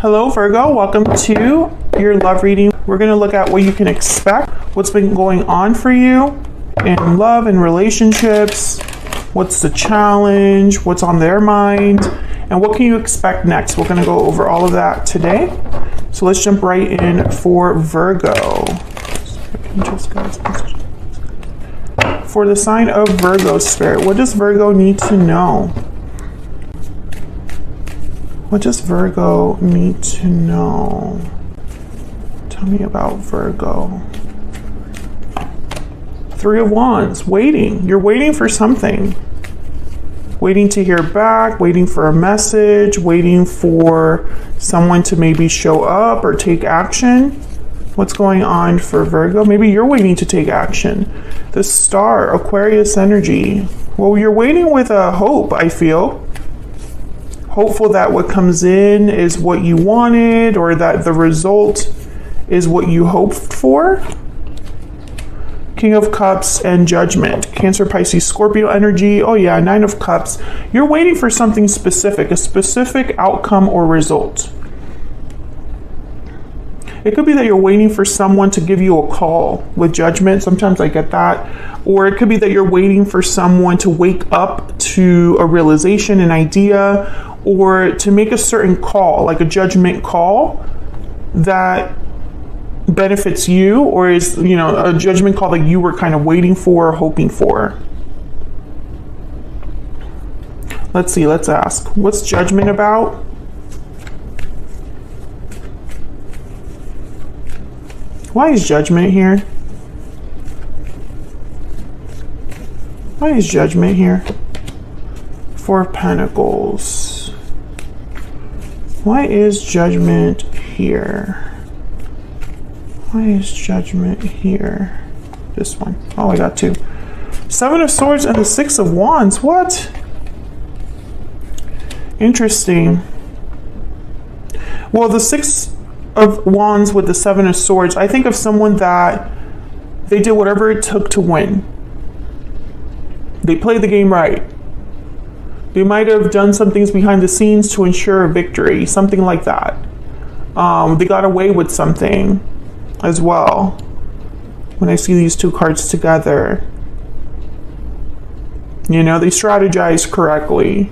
Hello Virgo, welcome to your love reading. We're going to look at what you can expect, what's been going on for you in love and relationships, what's the challenge, what's on their mind, and what can you expect next. We're going to go over all of that today. So let's jump right in for Virgo. For the sign of Virgo, Spirit, what does Virgo need to know? What does Virgo need to know? Tell me about Virgo. Three of Wands, waiting. You're waiting for something. Waiting to hear back, waiting for a message, waiting for someone to maybe show up or take action. What's going on for Virgo? Maybe you're waiting to take action. The Star, Aquarius energy. Well, you're waiting with a hope, I feel. Hopeful that what comes in is what you wanted, or that the result is what you hoped for. King of Cups and Judgment. Cancer, Pisces, Scorpio energy. Oh yeah, Nine of Cups. You're waiting for something specific, a specific outcome or result. It could be that you're waiting for someone to give you a call with Judgment. Sometimes I get that. Or it could be that you're waiting for someone to wake up to a realization, an idea, or to make a certain call, like a judgment call that benefits you, or is, a judgment call that you were kind of waiting for or hoping for. Let's see, let's ask. What's Judgment about? Why is Judgment here? Why is Judgment here? Four of Pentacles. Why is Judgment here? Why is Judgment here? This one. Oh, I got two. Seven of Swords and the Six of Wands. What? Interesting. Well, the Six of Wands with the Seven of Swords, I think of someone that they did whatever it took to win. They played the game right. They might have done some things behind the scenes to ensure a victory, something like that. They got away with something as well. When I see these two cards together, they strategized correctly.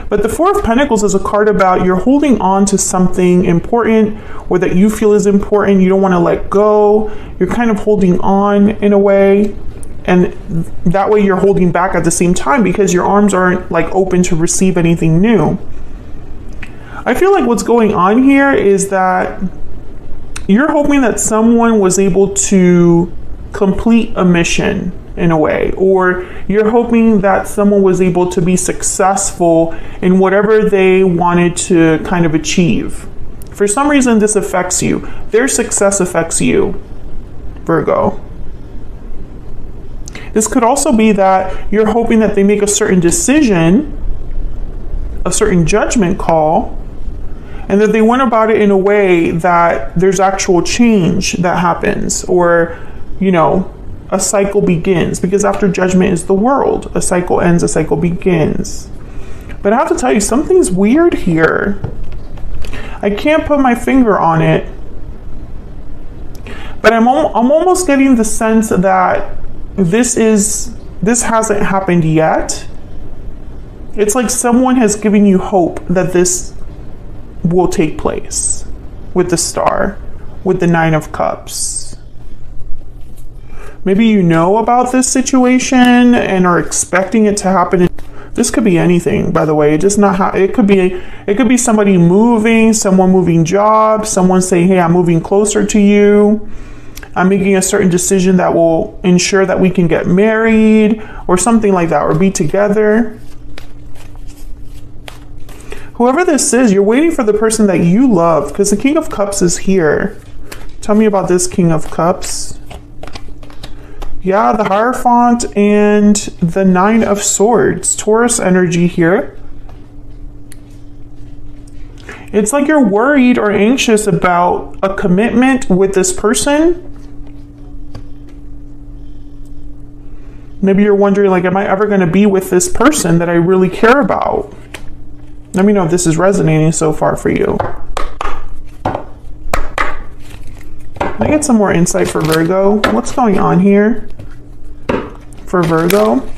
But the Four of Pentacles is a card about you're holding on to something important, or that you feel is important. You don't want to let go. You're kind of holding on in a way. And that way you're holding back at the same time because your arms aren't like open to receive anything new. I feel like what's going on here is that you're hoping that someone was able to complete a mission in a way, or you're hoping that someone was able to be successful in whatever they wanted to kind of achieve. For some reason, this affects you. Their success affects you, Virgo. This could also be that you're hoping that they make a certain decision, a certain judgment call, and that they went about it in a way that there's actual change that happens, or, a cycle begins, because after Judgment is the world. A cycle ends, a cycle begins. But I have to tell you, something's weird here. I can't put my finger on it, but I'm almost getting the sense that this hasn't happened yet. It's like someone has given you hope that this will take place with the Star, with the Nine of Cups. Maybe you know about this situation and are expecting it to happen. This could be anything, by the way. It could be somebody moving, someone moving jobs, someone saying, "Hey, I'm moving closer to you. I'm making a certain decision that will ensure that we can get married," or something like that, or be together. Whoever this is, you're waiting for the person that you love, because the King of Cups is here. Tell me about this King of Cups. Yeah, the Hierophant and the Nine of Swords. Taurus energy here. It's like you're worried or anxious about a commitment with this person. Maybe you're wondering, like, am I ever going to be with this person that I really care about? Let me know if this is resonating so far for you. I get some more insight for Virgo? What's going on here for Virgo?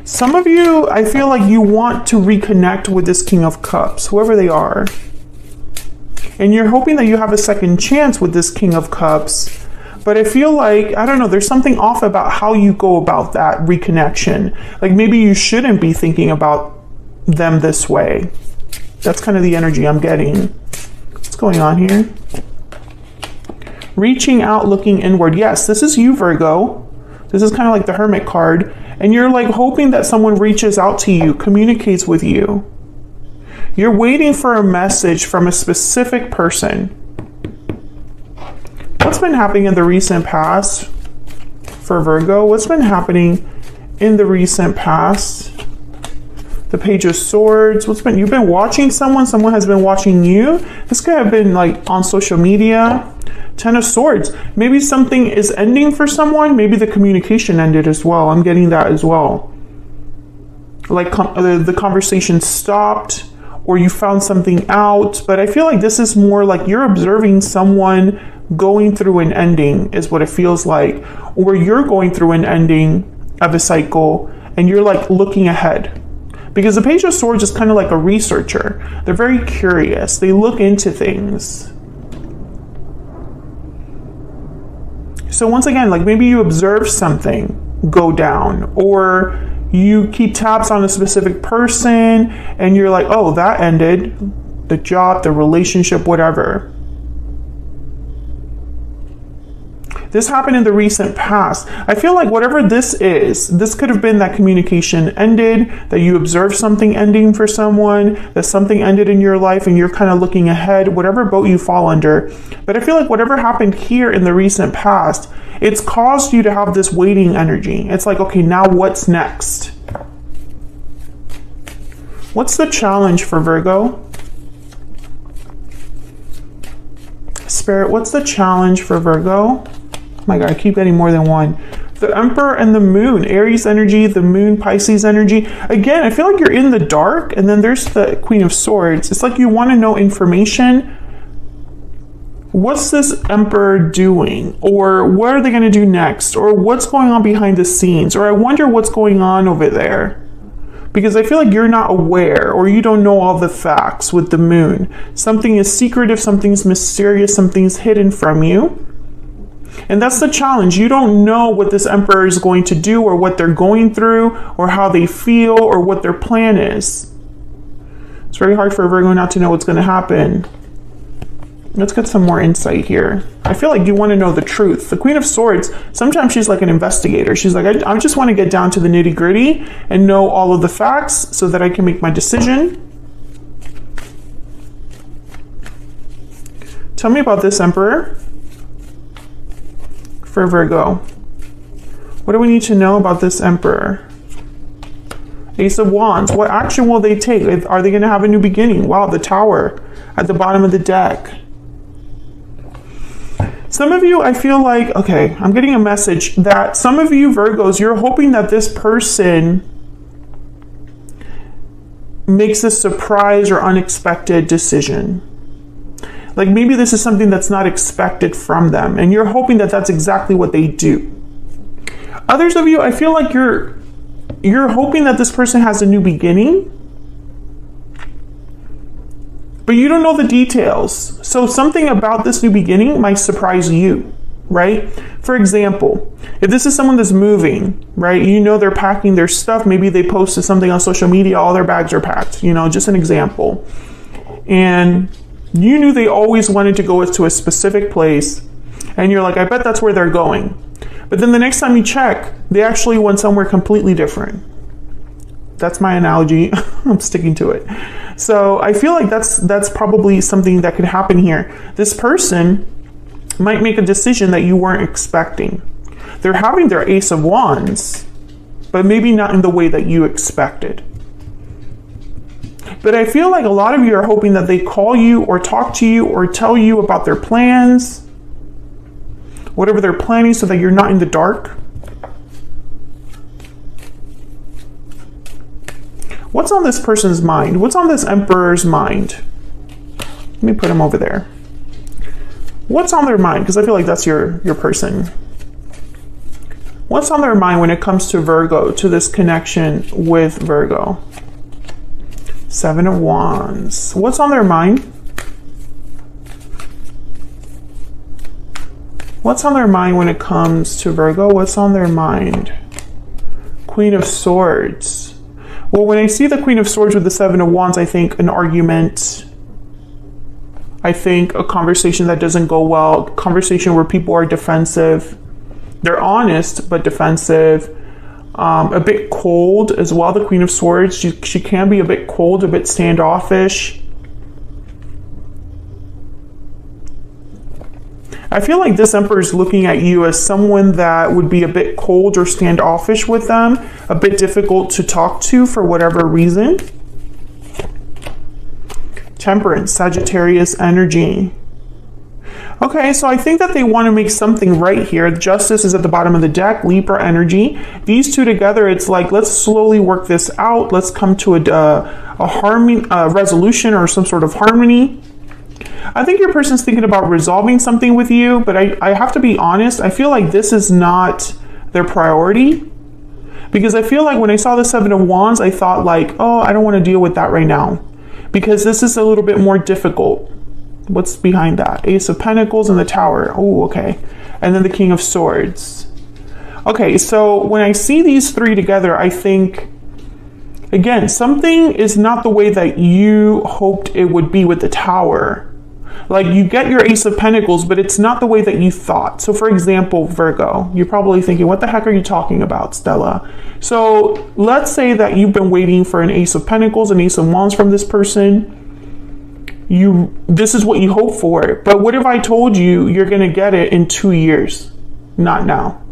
Some of you, I feel like you want to reconnect with this King of Cups, whoever they are. And you're hoping that you have a second chance with this King of Cups. But I feel like, I don't know, there's something off about how you go about that reconnection. Like maybe you shouldn't be thinking about them this way. That's kind of the energy I'm getting. What's going on here? Reaching out, looking inward. Yes, this is you, Virgo. This is kind of like the Hermit card. And you're like hoping that someone reaches out to you, communicates with you. You're waiting for a message from a specific person. What's been happening in the recent past for Virgo? What's been happening in the recent past? The Page of Swords. You've been watching someone has been watching you. This could have been like on social media. Ten of Swords. Maybe something is ending for someone. Maybe the communication ended as well. I'm getting that as well. Like the conversation stopped, or you found something out. But I feel like this is more like you're observing someone going through an ending is what it feels like. Or you're going through an ending of a cycle and you're like looking ahead. Because the Page of Swords is kind of like a researcher. They're very curious. They look into things. So once again, like maybe you observe something go down, or you keep tabs on a specific person and you're like, oh, that ended, the job, the relationship, whatever. This happened in the recent past. I feel like whatever this is, this could have been that communication ended, that you observed something ending for someone, that something ended in your life and you're kind of looking ahead, whatever boat you fall under. But I feel like whatever happened here in the recent past, it's caused you to have this waiting energy. It's like, okay, now what's next? What's the challenge for Virgo? Spirit, what's the challenge for Virgo? Oh my God, I keep getting more than one. The Emperor and the Moon, Aries energy, the Moon, Pisces energy. Again, I feel like you're in the dark, and then there's the Queen of Swords. It's like you want to know information. What's this Emperor doing? Or what are they going to do next? Or what's going on behind the scenes? Or I wonder what's going on over there. Because I feel like you're not aware, or you don't know all the facts with the Moon. Something is secretive, something's mysterious, something's hidden from you. And that's the challenge. You don't know what this Emperor is going to do, or what they're going through, or how they feel, or what their plan is. It's very hard for a Virgo not to know what's going to happen. Let's get some more insight here. I feel like you want to know the truth. The Queen of Swords, sometimes she's like an investigator. She's like, I just want to get down to the nitty gritty and know all of the facts so that I can make my decision. Tell me about this Emperor for Virgo. What do we need to know about this Emperor? Ace of Wands. What action will they take? Are they going to have a new beginning? Wow, the Tower at the bottom of the deck. Some of you, I feel like, okay, I'm getting a message that some of you Virgos, you're hoping that this person makes a surprise or unexpected decision. Like maybe this is something that's not expected from them, and you're hoping that that's exactly what they do. Others of you, I feel like you're hoping that this person has a new beginning, but you don't know the details. So something about this new beginning might surprise you, right? For example, if this is someone that's moving, right? You know they're packing their stuff. Maybe they posted something on social media, all their bags are packed, you know, just an example. And you knew they always wanted to go to a specific place, and you're like, I bet that's where they're going. But then the next time you check, they actually went somewhere completely different. That's my analogy. I'm sticking to it. So I feel like that's probably something that could happen here. This person might make a decision that you weren't expecting. They're having their Ace of Wands, but maybe not in the way that you expected. But I feel like a lot of you are hoping that they call you or talk to you or tell you about their plans, whatever they're planning, so that you're not in the dark. What's on this person's mind? What's on this Emperor's mind? Let me put him over there. What's on their mind? Because I feel like that's your person. What's on their mind when it comes to Virgo, to this connection with Virgo? Seven of Wands. What's on their mind? What's on their mind when it comes to Virgo? What's on their mind? Queen of Swords. Well, when I see the Queen of Swords with the Seven of Wands, I think an argument. I think a conversation that doesn't go well, conversation where people are defensive. They're honest, but defensive. A bit cold as well, the Queen of Swords. She can be a bit cold, a bit standoffish. I feel like this Emperor is looking at you as someone that would be a bit cold or standoffish with them, a bit difficult to talk to for whatever reason. Temperance, Sagittarius energy. Okay, so I think that they want to make something right here. Justice is at the bottom of the deck, Libra energy. These two together, it's like, let's slowly work this out. Let's come to a harmony, resolution or some sort of harmony. I think your person's thinking about resolving something with you, but I have to be honest. I feel like this is not their priority, because I feel like when I saw the Seven of Wands, I thought like, oh, I don't want to deal with that right now, because this is a little bit more difficult. What's behind that? Ace of Pentacles and the Tower. Oh, okay. And then the King of Swords. Okay, so when I see these three together, I think, again, something is not the way that you hoped it would be with the Tower. Like, you get your Ace of Pentacles, but it's not the way that you thought. So for example, Virgo, you're probably thinking, what the heck are you talking about, Stella? So let's say that you've been waiting for an Ace of Pentacles, an Ace of Wands from this person. This is what you hope for. But what if I told you you're going to get it in 2 years? Not now.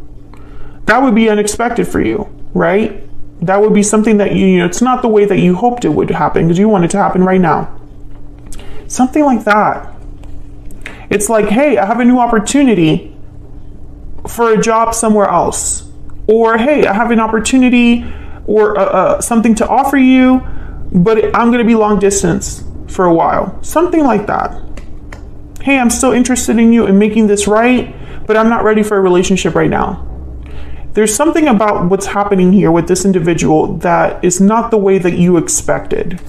That would be unexpected for you, right? That would be something that you know, it's not the way that you hoped it would happen, because you want it to happen right now. Something like that. It's like, hey, I have a new opportunity for a job somewhere else. Or, hey, I have an opportunity or something to offer you, but I'm going to be long distance for a while. Something like that. Hey, I'm still interested in you and making this right, but I'm not ready for a relationship right now. There's something about what's happening here with this individual that is not the way that you expected.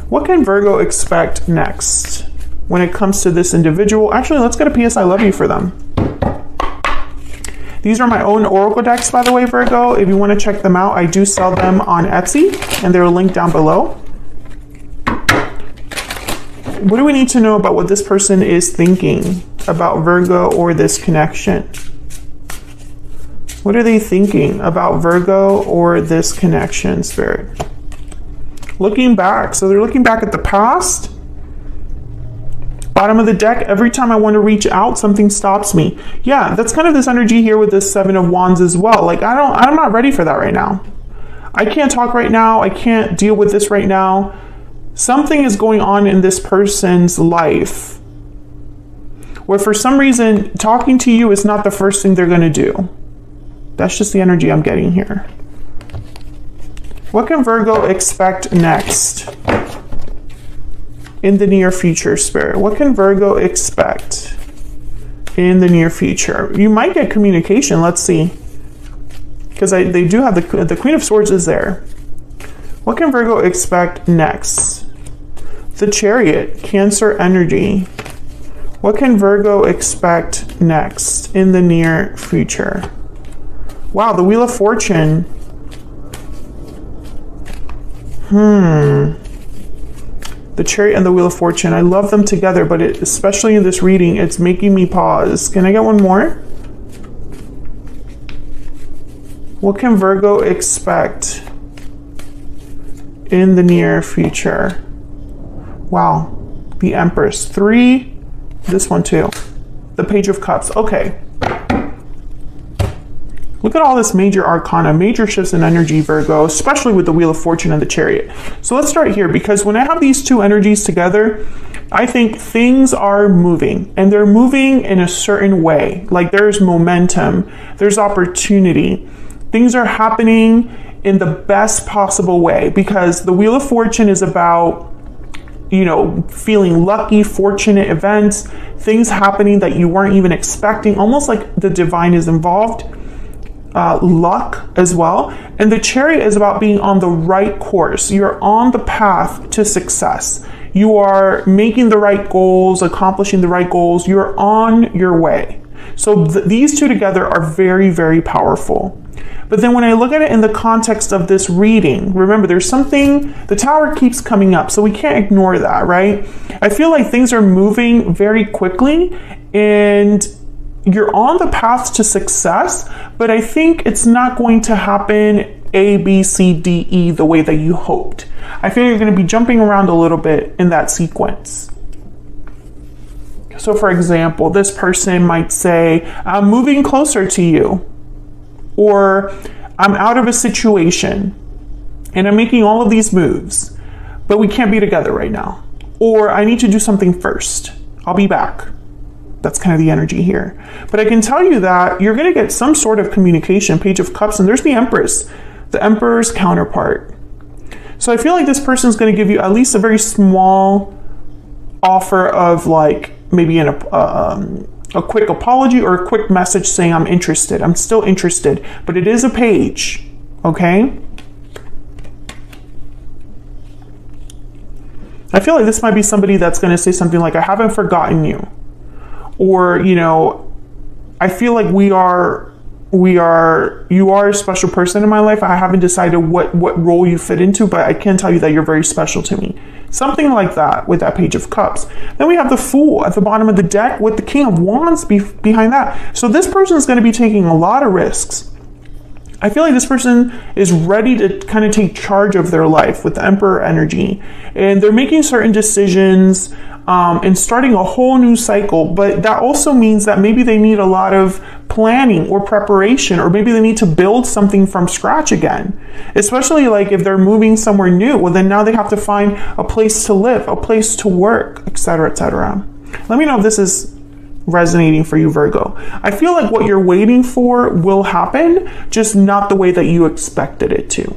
What can Virgo expect next when it comes to this individual? Actually, let's get a PS I love you for them. These are my own Oracle decks, by the way, Virgo. If you want to check them out, I do sell them on Etsy, and they're linked down below. What do we need to know about what this person is thinking about Virgo or this connection? What are they thinking about Virgo or this connection, Spirit? Looking back. So they're looking back at the past. Bottom of the deck, every time I want to reach out, something stops me. Yeah, that's kind of this energy here with this Seven of Wands as well. Like, I'm not ready for that right now. I can't talk right now. I can't deal with this right now. Something is going on in this person's life where for some reason talking to you is not the first thing they're going to do. That's just the energy I'm getting here. What can Virgo expect next in the near future, Spirit? What can Virgo expect in the near future? You might get communication. Let's see. Because they do have the Queen of Swords is there. What can Virgo expect next? The Chariot, Cancer energy. What can Virgo expect next in the near future? Wow, the Wheel of Fortune. The Chariot and the Wheel of Fortune. I love them together, but especially in this reading, it's making me pause. Can I get one more? What can Virgo expect in the near future? Wow. The Empress. 3. This one too. The Page of Cups. Okay. Look at all this major arcana, major shifts in energy, Virgo, especially with the Wheel of Fortune and the Chariot. So let's start here, because when I have these two energies together, I think things are moving, and they're moving in a certain way. Like, there's momentum, there's opportunity. Things are happening in the best possible way, because the Wheel of Fortune is about, you know, feeling lucky, fortunate events, things happening that you weren't even expecting, almost like the divine is involved. Luck as well. And the Chariot is about being on the right course. You're on the path to success. You are making the right goals, accomplishing the right goals. You're on your way. So these two together are very, very powerful. But then when I look at it in the context of this reading, remember there's something, the Tower keeps coming up, so we can't ignore that, right? I feel like things are moving very quickly and you're on the path to success, but I think it's not going to happen A, B, C, D, E the way that you hoped. I feel you're going to be jumping around a little bit in that sequence. So for example, this person might say, I'm moving closer to you, or I'm out of a situation and I'm making all of these moves, but we can't be together right now. Or I need to do something first. I'll be back. That's kind of the energy here. But I can tell you that you're going to get some sort of communication. Page of Cups, and there's the Empress, the Emperor's counterpart. So I feel like this person is going to give you at least a very small offer of like maybe a quick apology or a quick message saying I'm interested. I'm still interested, but it is a page, okay? I feel like this might be somebody that's going to say something like, I haven't forgotten you. Or, you know, I feel like you are a special person in my life. I haven't decided what role you fit into, but I can tell you that you're very special to me. Something like that with that Page of Cups. Then we have the Fool at the bottom of the deck with the King of Wands behind that. So this person is going to be taking a lot of risks. I feel like this person is ready to kind of take charge of their life with the Emperor energy. And they're making certain decisions and starting a whole new cycle. But that also means that maybe they need a lot of planning or preparation, or maybe they need to build something from scratch again. Especially like if they're moving somewhere new, well then now they have to find a place to live, a place to work, etc., etc. Let me know if this is resonating for you, Virgo. I feel like what you're waiting for will happen, just not the way that you expected it to.